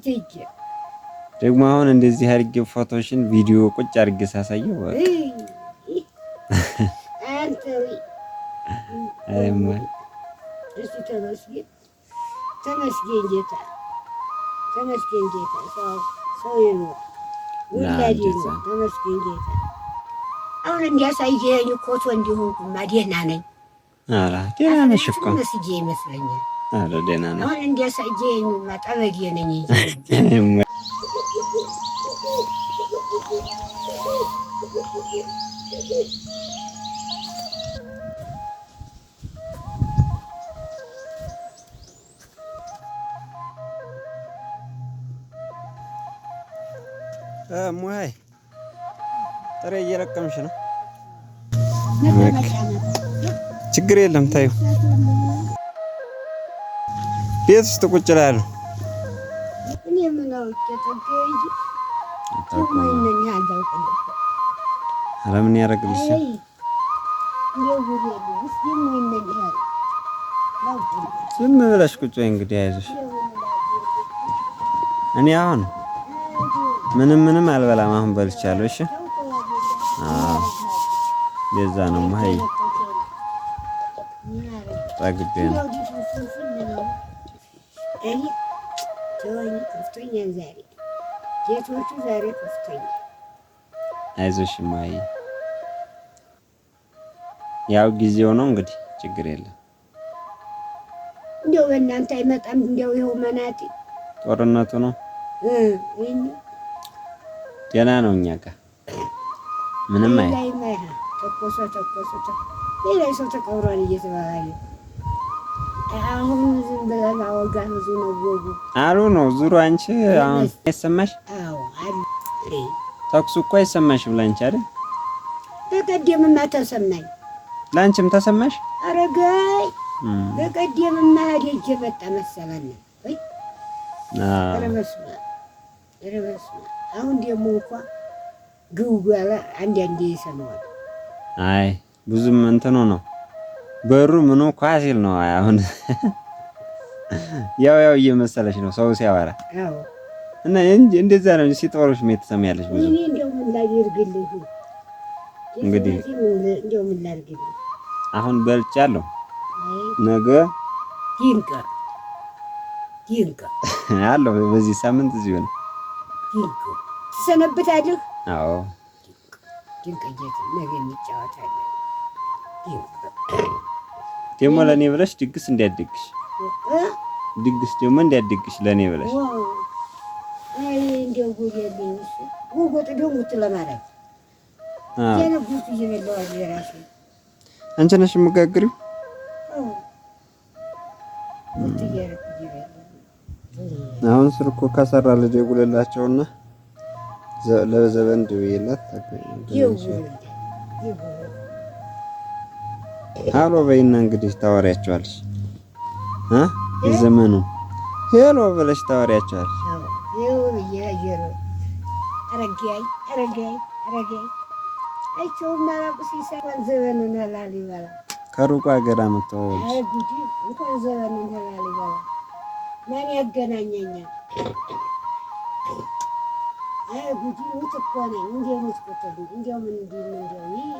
እትይጂ ደግሞ አሁን እንደዚህ አድርጌ ፎቶሽን ቪዲዮ ቁጭ አድርጌ ሳሳየው አንተ አይማ እሱ ተመስገን ጌታ ሰው ይኑር ወላሂ ተመስገን ጌታ። አሁን እንዲያሳየኝ ኮቶ እንዲሆንኩማ ደህና ነኝ። ኧረ ደህና ነሽ እኮ መስዬ ይመስለኛል። ኧረ ደህና ነሽ። አሁን እንዲያሳየኝማ ጠበጌ ነኝ ሙሀይ ጥሬ እየለቀምሽ ነው። ችግር የለም ታዩ ቤት ውስጥ ቁጭ እላለሁ። እኔ ምን አውቄ ተገኝ ኧረ ምን ያደርግልሻል? ዝም ብለሽ ቁጭ በይ እንግዲህ አይዞሽ። እኔ አሁን ምንም አልበላም። አሁን በልቻለሁ። እሺ አዎ ለዛ ነው ማይ ጠግቤ ነው። እኔ ተወኝ ከፍቶኛል ዛሬ ጌቶቹ ዛሬ ከፍቶኛል። አይዞሽ ማይ ያው ጊዜው ነው እንግዲህ ችግር የለም። እንደው በእናንተ አይመጣም እንደው ይኸው መናጢ ጦርነቱ ነው ገና ነው እኛ ጋር ምንም ተኮሰ ሌላ ሰው ተቀብሯል እየተባለ አሁን ዝም ብለን አወጋ ብዙ ነው ወጉ አሉ ነው ዙሩ። አንቺ አሁን አይሰማሽ? አዎ አሉ ተኩሱ እኮ አይሰማሽም ላንቺ አይደል? በቀደምማ ተሰማኝ። ላንቺም ተሰማሽ? አረጋይ በቀደምማ ሄጄ መጣ መሰለኝ ወይ ረበስማ አሁን ደግሞ እንኳን ግውጋላ አንዴ ይሰማዋል። አይ ብዙም እንትኑ ነው በሩ ምኑ ኳሲል ነው። አሁን ያው እየመሰለሽ ነው ሰው ሲያወራ። አዎ እና እንደዛ ነው ሲጦርሽ ትሰሚያለሽ ብዙ። እኔ እንደው ምን ላድርግልህ እንግዲህ እንደው ምን ላድርግልህ አሁን በልቻለሁ። ነገ ይንቃ አለው በዚህ ሳምንት እዚሁ ነው ይንቃ ትሰነብታለህ። አዎ ይንቃ ነገ እንጫወታለን። ደግሞ ለኔ ብለሽ ድግስ እንዲያድግሽ ደግሞ እንዲያድግሽ ለኔ ብለሽ አይ እንደው ጉየልኝ ጉጎጥ ደግሞ ለማለት የነጉት ይበላው አለራሽ አንቺ ነሽ የምጋግሪው? አሁን ስልኩ ከሰራ ልጅ ይጉልላቸውና ለዘበን ደውዬላት ሃሎ በይና እንግዲህ ታወሪያቸዋለሽ የዘመኑ ሄሎ ብለሽ ታወሪያቸዋለሽ። ከሩቅ ሀገር አመጣው ማን ያገናኘኛል?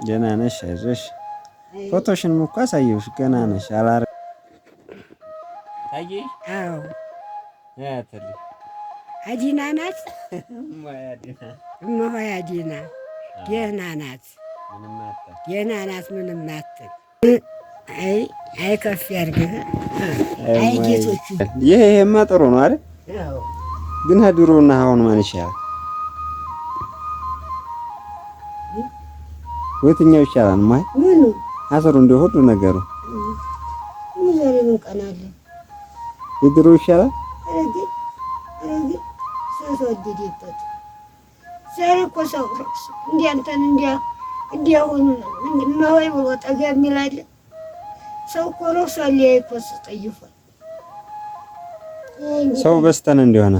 ገና ነሽ አይዞሽ። ፎቶሽን እኮ አሳየሁሽ። ገና ነሽ አላረ ታዬ አዎ ያተል አዲና ናት ማያ አዲና ገና ናት ምንም አትል። አይ ከፍ ያድርግህ። አይ ጌቶቹ ይሄማ ጥሩ ነው አይደል? አዎ ግን ድሮና አሁን ማን ይሻላል? የትኛው ይሻላል? ማይ ምኑ አሰሩ እንደው ሁሉ ነገሩ ምን ቀናለ የድሮ ይሻላል። አረግ ሰውዲዲበት ሰረኮ ሰው እንዲያንተን እንዲያሁን ማወይ ብሎ ጠጋ የሚላል ሰው እኮ ነው ሰሊያ ይኮስ ጠይፏል። ሰው በስተን እንደሆነ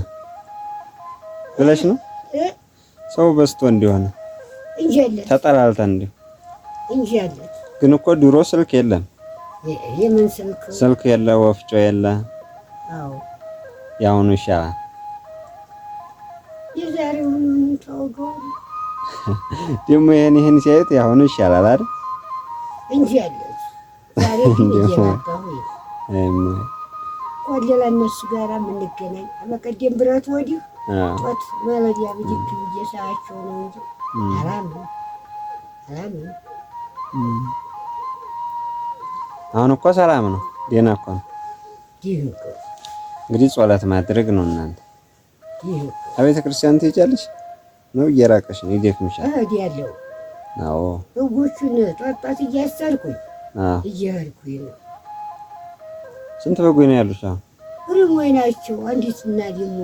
ብለሽ ነው? ሰው በስቶ እንደሆነ እንጀለ ተጠላልተን እንዴ እንጀለ ግን እኮ ድሮ ስልክ የለም። የምን ስልክ የለ፣ ወፍጮ የለ። አዎ ያሁኑ ይሻላል። ዛሬውን ተወገው ደግሞ ይሄን ሲያዩት ያሁኑ ይሻላል አይደል እንጂ ያለ ዛሬ ይጀራባው ወለላ እነሱ ጋራ የምንገናኝ በቀደም ብረት ወዲህ ጧት ማለዲያ ብድግ ብዬ ሳያቸው ነው እንጂ አላም አሁን እኮ ሰላም ነው፣ ደህና እኮ ነው። እንግዲህ ጸሎት ማድረግ ነው። እናንተ አቤተ ክርስቲያን ትሄጃለሽ ነው? እየራቀሽ ነው? ይደክምሻል? እሄዳለሁ። አዎ በጎቹን ጧት እያሰርኩኝ እየሄድኩኝ ነው። ስንት በጎች ነው ያሉሽ አሁን? ርሞይ ናቸው። አንዲት እና ደግሞ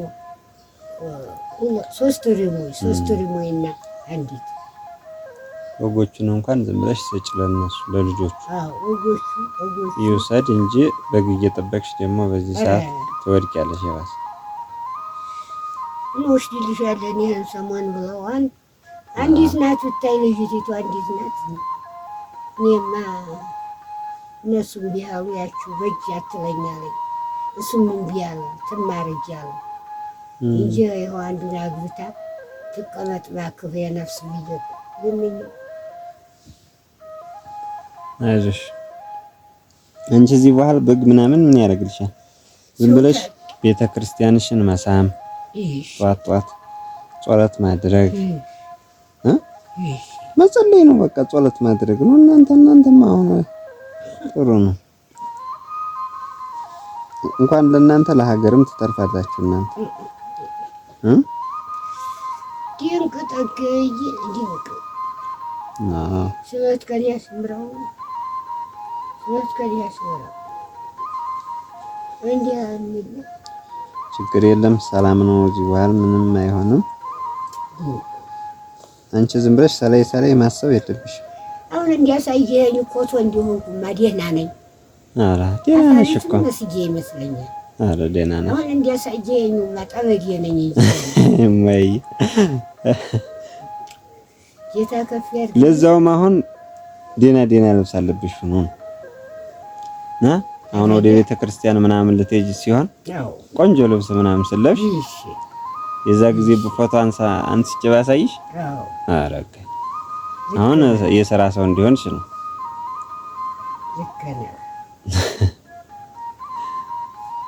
ሶስት ርሞይና አንዲት። በጎቹን እንኳን ዝም ብለሽ ሰጭ ለነሱ ለልጆቹ። አዎ በጎቹ ይውሰድ እንጂ በግ እየጠበቅሽ ደግሞ በዚህ ሰዓት ትወድቂያለሽ። ይባስ እንወስድልሻለን ይሄን ሰሞን ብለዋል። አንዲት ናት ብታይ ልጅቲቱ አንዲት ናት። እኔማ እነሱም ቢያሉ ያችሁ በእጅ አትለኛለኝ እሱም እምቢ አለ ትማረጅ አለ እንጂ ይኸው አንዱን አግብታ ትቀመጥ እባክህ የነፍስ ብዬ ልምኝ። አይዞሽ አንቺ እዚህ በኋላ በግ ምናምን ምን ያደርግልሻል? ዝም ብለሽ ቤተ ክርስቲያንሽን መሳም፣ ጧት ጸሎት ማድረግ መጸለይ ነው። በቃ ጸሎት ማድረግ ነው። እናንተማ አሁን ጥሩ ነው። እንኳን ለእናንተ ለሀገርም ትተርፋላችሁ። እናንተ ድንቅ ጠገይ ድንቅ ስለት ከዲያ ስምራው እንዲህ ችግር የለም። ሰላም ነው። እዚህ በኋላ ምንም አይሆንም። አንቺ ዝም ብለሽ ሰላይ ማሰብ የለብሽም። አሁን እንዲያሳየኝ ፎቶ እንዲሆንኩማ ደህና ነኝ። ኧረ ደህና ነሽ እኮ መስዬ ይመስለኛል። ኧረ ደህና ነሽ። አሁን እንዲያሳየኝማ ጠበጌ ነኝ እንጂ እማዬ ጌታ ከፍ ያድርግ። ለዛውም አሁን ደህና ልብስ አለብሽ ነው ና አሁን ወደ ቤተ ክርስቲያን ምናምን ልትሄጂ ሲሆን ቆንጆ ልብስ ምናምን ስለብሽ የዛ ጊዜ በፎቶ አንስቼ ባሳይሽ አረጋ አሁን የሥራ ሰው እንዲሆንሽ ነው።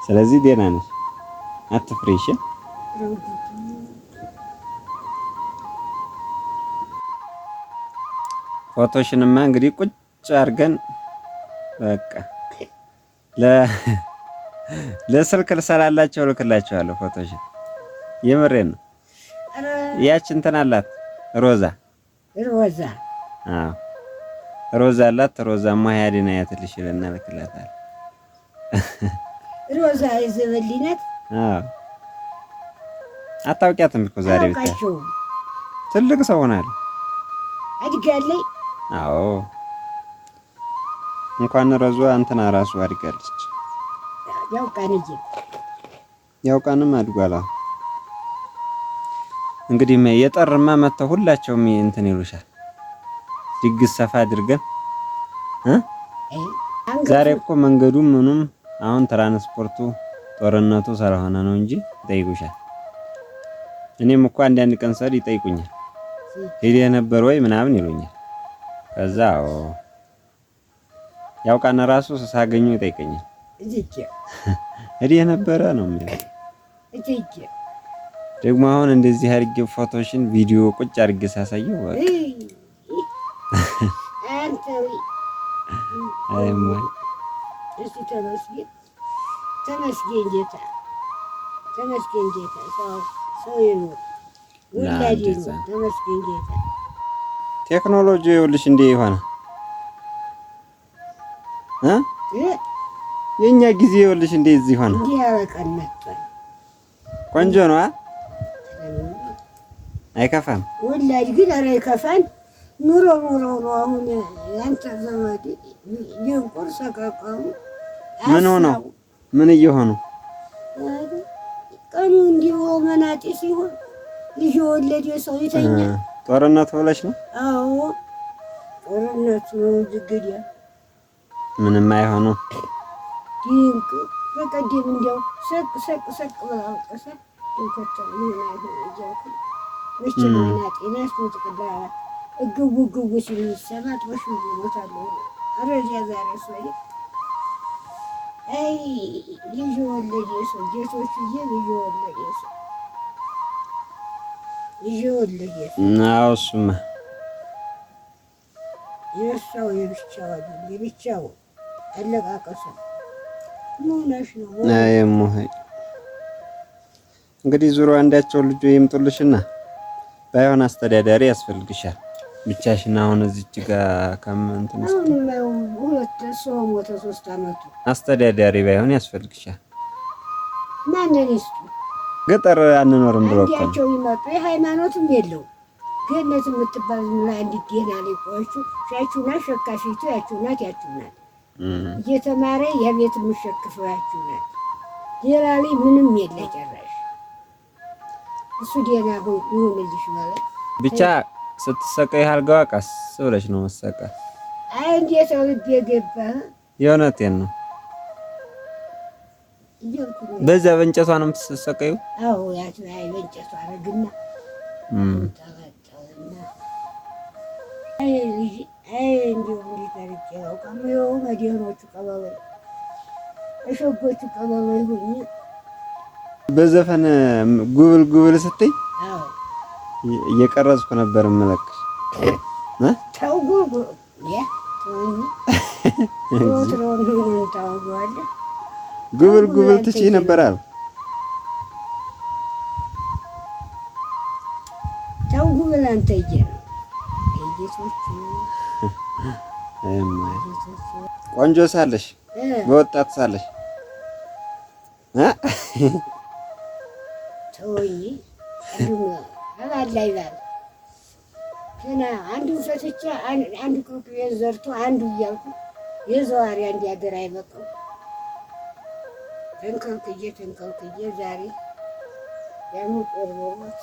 ስለዚህ ደህና ነሽ፣ አትፍሪ። እሺ ፎቶሽንማ እንግዲህ ቁጭ አድርገን በቃ ለስልክ ልሰራላችሁ ልክላችኋለሁ። ፎቶሽን የምሬን ነው። ያች እንትን አላት ሮዛ አዎ ሮዛ አላት። ሮዛ ማያዲና ያትልሽ ይለና ልክላታል። ሮዛ ይዘበሊነት አዎ አታውቂያትም እኮ ዛሬ ብታይ ትልቅ ሰው ሆናለች። አድጋለች። አዎ እንኳን ሮዛ እንትና ራሱ አድጋለች። ያውቃንም አድጓላ። እንግዲህ የጠርማ መተው ሁላቸውም እንትን ይሉሻል። ድግስ ሰፋ አድርገን ዛሬ እኮ መንገዱም ምኑም አሁን ትራንስፖርቱ ጦርነቱ ስለሆነ ነው እንጂ ይጠይቁሻል። እኔም እኮ አንዳንድ ቀን ሰር ይጠይቁኛል። ሄደህ ነበር ወይ ምናምን ይሉኛል። ከዛ ያውቃና ራሱ ሳገኙ ይጠይቀኛል። ሄደህ ነበረ ነው የሚለው። ደግሞ አሁን እንደዚህ አድርጌ ፎቶሽን ቪዲዮ ቁጭ አድርጌ ሳሳየው በቃ አይማይ እሱ ተመስገን ጌታ ሰው ይኑር ወላሂ ተመስገን ጌታ። ቴክኖሎጂ ይኸውልሽ እንዴ ይሆነ የኛ ጊዜ ይኸውልሽ እንዴ እዚህ ሆነ እንዴ ያበቃን ነበር። ቆንጆ ነው አይከፋም ወላሂ ግን ኧረ አይከፋን። ኑሮ ነው። አሁን ያንተ ዘመድ ይንቁር ሰቀቀሙ ምን ሆነው ምን እየሆኑ ቀኑ እንዲሁ መናጤ ሲሆን ልጅ ወለደ ሰው ይተኛ። ጦርነቱ ብለሽ ነው? አዎ ጦርነቱ ነው። ዝግዲያ ምንም አይሆነው። ድንቅ በቀደም እንዲያው ሰቅ ብላ አውቀሰ ድንከታ ምን አይሆን እያልኩ መቼም ጤና ያስወጥቅዳ እግው ግው ሲል ሰማት ወሽ ይሞታሉ። አረዚያ ዛሬ ሰው አይ ልጅ ወለደ ሰው ጌቶች ልጅ ወለደ ሰው ልጅ ወለደ ነው እሱማ የእሷው የብቻው አለቃቀሱ ሞናሽ ነው። አይ ሞይ እንግዲህ ዙሮ አንዳቸው ልጅ ይምጡልሽና ባይሆን አስተዳዳሪ ያስፈልግሻል። ብቻሽን አሁን እዚች ጋር ከመንተን ሁለት ሰው ሞተ 3 አመቱ አስተዳዳሪ ባይሆን ያስፈልግሻል። ማንን ይስጡ ገጠር አንኖርም ብሎ እኮ አንዳቸው ይመጡ የሃይማኖትም የለው ገነት የምትባል አንድ ዲና ሊቆቹ ሻቹና ሸካፊቱ ያቹናት እየተማረ የቤት ምሽክፈው ያቹናት ሌላ ላይ ምንም የለ ጨራሽ እሱ ዲና ይሁንልሽ ማለት ብቻ ስትሰቀይ አልጋዋ ቀስ ብለሽ ነው መሰቀል። አይ እንዴት ልብ የገባ የእውነቴን ነው። በዛ በእንጨቷ ነው የምትሰቀዩ? አዎ ያቺ አይ በእንጨቷ አረግና ተባጣውና አይ እንዲሁ ሊቀርጨው ከመው መዲኖቹ ቀበሌ እሾጎቹ ቀበሌ ይሁን በዘፈን ጉብል ጉብል ስትይ አዎ እየቀረጽኩ ነበር የምለክሽ ተው ጉብል ያ ጉብል ጉብል ትችይ ነበር አሉ። ተው ጉብል አንተ ቆንጆ ሳለሽ በወጣት ሳለሽ ተወኝ አላላይላል ገና አንዱ ፈትቼ አንዱ ኩኩ ዘርቶ አንዱ እያልኩ የዘዋሪ አንድ ያገር አይበቃው ተንከልክዬ ዛሬ ያኑ ቆርቦት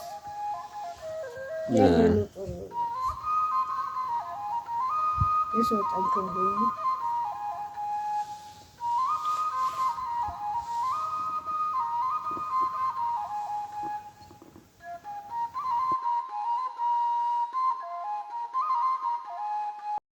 የሰው ጠንከው ሆይ